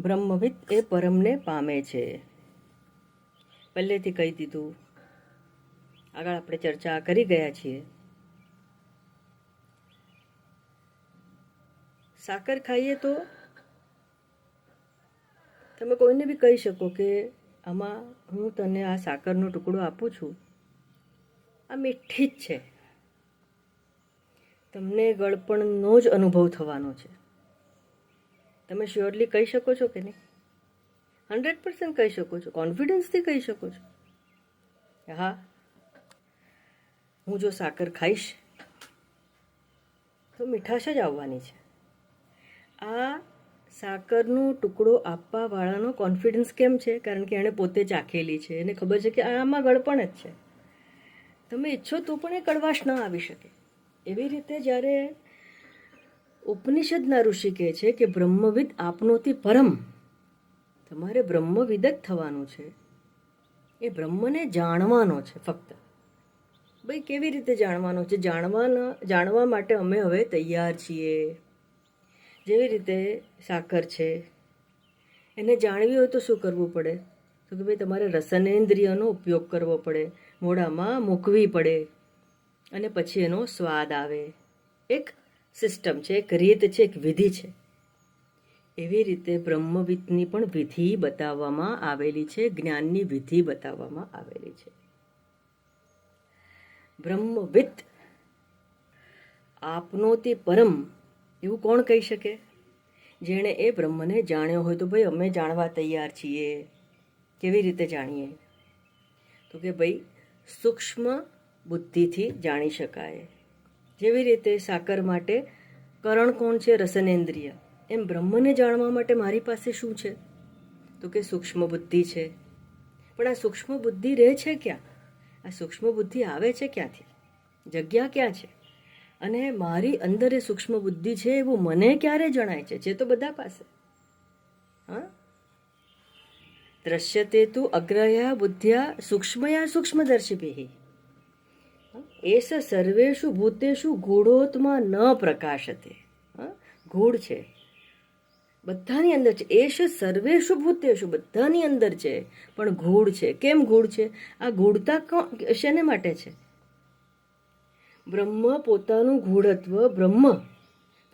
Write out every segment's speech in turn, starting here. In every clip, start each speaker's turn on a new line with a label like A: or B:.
A: બ્રહ્મવિદ એ પરમને પામે છે. પહેલેથી કહી દીધું, આગળ આપણે ચર્ચા કરી ગયા છીએ. સાકર ખાઈએ તો તમે કોઈને બી કહી શકો કે આમાં હું તને આ સાકરનો ટુકડો આપું છું, આ મીઠી જ છે, તમને ગળપણનો જ અનુભવ થવાનો છે. તમે શ્યોરલી કહી શકો છો કે નહીં? 100% કહી શકો છો, કોન્ફિડન્સથી કહી શકો છો. હા, હું જો સાકર ખાઈશ તો મીઠાશ જ આવવાની છે. આ સાકરનો ટુકડો આપવાવાળાનો કોન્ફિડન્સ કેમ છે? કારણ કે એણે પોતે ચાખેલી છે, એને ખબર છે કે આમાં ગળપણ જ છે. તમે ઈચ્છો તો પણ એ કડવાશ ન આવી શકે. એવી રીતે જ્યારે ઉપનિષદના ઋષિ કહે છે કે બ્રહ્મવિદ આપનોથી પરમ, તમારે બ્રહ્મવિદ જ થવાનું છે. એ બ્રહ્મને જાણવાનો છે ફક્ત. ભાઈ કેવી રીતે જાણવાનો છે? જાણવા માટે અમે હવે તૈયાર છીએ. જેવી રીતે સાકર છે, એને જાણવી હોય તો શું કરવું પડે? તો કે ભાઈ તમારે રસનેન્દ્રિયનો ઉપયોગ કરવો પડે, મોઢામાં મૂકવી પડે અને પછી એનો સ્વાદ આવે. એક સિસ્ટમ છે, એક રીત છે, એક વિધિ છે. એવી રીતે બ્રહ્મવિદની પણ વિધિ બતાવવામાં આવેલી છે, જ્ઞાનની વિધિ બતાવવામાં આવેલી છે. બ્રહ્મવિદ આપનોથી પરમ એવું કોણ કહી શકે? જેણે એ બ્રહ્મને જાણ્યો હોય. તો ભાઈ અમે જાણવા તૈયાર છીએ. કેવી રીતે જાણીએ? તો કે ભાઈ સૂક્ષ્મ બુદ્ધિથી જાણી શકાય. જેવી રીતે સાકર માટે કરણ કોણ છે? રસનેન્દ્રિય. એમ બ્રહ્મને જાણવા માટે મારી પાસે શું છે? તો કે સૂક્ષ્મ બુદ્ધિ છે. પણ આ સૂક્ષ્મ બુદ્ધિ રહે છે ક્યાં? આ સૂક્ષ્મ બુદ્ધિ આવે છે ક્યાંથી? જગ્યા ક્યાં છે? અને મારી અંદર એ સૂક્ષ્મ બુદ્ધિ છે એવું મને ક્યારે જણાય છે? જે તો બધા પાસે. હા, દ્રશ્યતે તુ અગ્રયા બુદ્ધ્યા સૂક્ષ્મયા સૂક્ષ્મદર્શિભિ એસ સર્વેષુ ભૂતેષુ ગૂઢોત્મા ન પ્રકાશતે. ગૂઢ છે, બધાની અંદર છે. એશ સર્વેષુ ભૂતેષુ બધાની અંદર છે, પણ ગૂઢ છે. કેમ ગૂઢ છે? આ ગૂઢતા શેને માટે છે? બ્રહ્મ પોતાનું ગૂઢત્વ બ્રહ્મ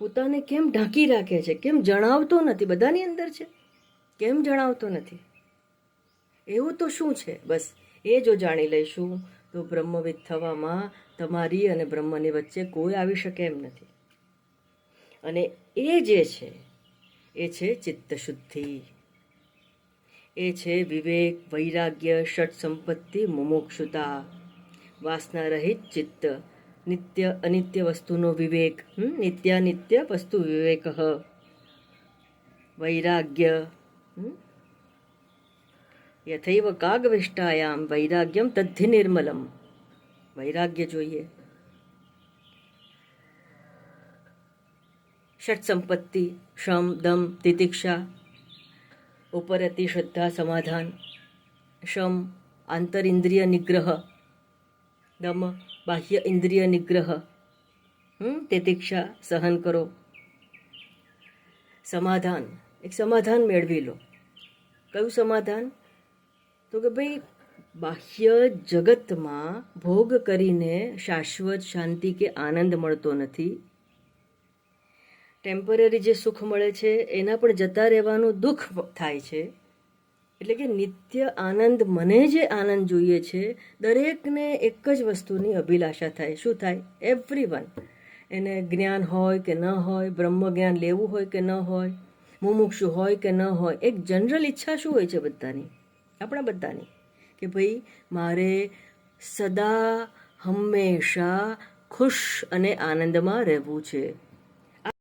A: પોતાને કેમ ઢાંકી રાખે છે? કેમ જણાવતો નથી? બધાની અંદર છે, કેમ જણાવતો નથી? એવું તો શું છે? બસ એ જો જાણી લઈશું તો બ્રહ્મવિદ થવામાં તમારી અને બ્રહ્મની વચ્ચે કોઈ આવી શકે એમ નથી. અને એ જે છે એ છે ચિત્તશુદ્ધિ, એ છે વિવેક, વૈરાગ્ય, ષટ સંપત્તિ, મુમુક્ષુતા, વાસના રહિત ચિત્ત, નિત્ય અનિત્ય વસ્તુનો વિવેક, નિત્યાનિત્ય વસ્તુ વિવેક, વૈરાગ્ય. યથૈવ કાગવિષ્ટાયામ વૈરાગ્યમ તદ્ધિ નિર્મલમ. વૈરાગ્ય જોઈએ. ષટ સંપત્તિ, શમ, દમ, તિતિક્ષા, ઉપરતિ, શ્રદ્ધા, સમાધાન. શમ આંતર ઇન્દ્રિય નિગ્રહ, દમ બાહ્ય ઇન્દ્રિય નિગ્રહ, તિતિક્ષા સહન કરો, સમાધાન એક સમાધાન મેળવી લો. કયું સમાધાન? તો કે ભાઈ બાહ્ય જગતમાં ભોગ કરીને શાશ્વત શાંતિ કે આનંદ મળતો નથી. ટેમ્પરરી જે સુખ મળે છે એના પણ જતા રહેવાનું દુઃખ થાય છે. એટલે કે નિત્ય આનંદ, મને જે આનંદ જોઈએ છે, દરેકને એક જ વસ્તુની અભિલાષા થાય. શું થાય? એવરીવન, એને જ્ઞાન હોય કે ન હોય, બ્રહ્મ જ્ઞાન લેવું હોય કે ન હોય, મુમુક્ષુ હોય કે ન હોય, એક જનરલ ઈચ્છા શું હોય છે બધાની, આપણા બધાની, કે ભાઈ મારે સદા હંમેશા ખુશ અને આનંદમાં રહેવું છે.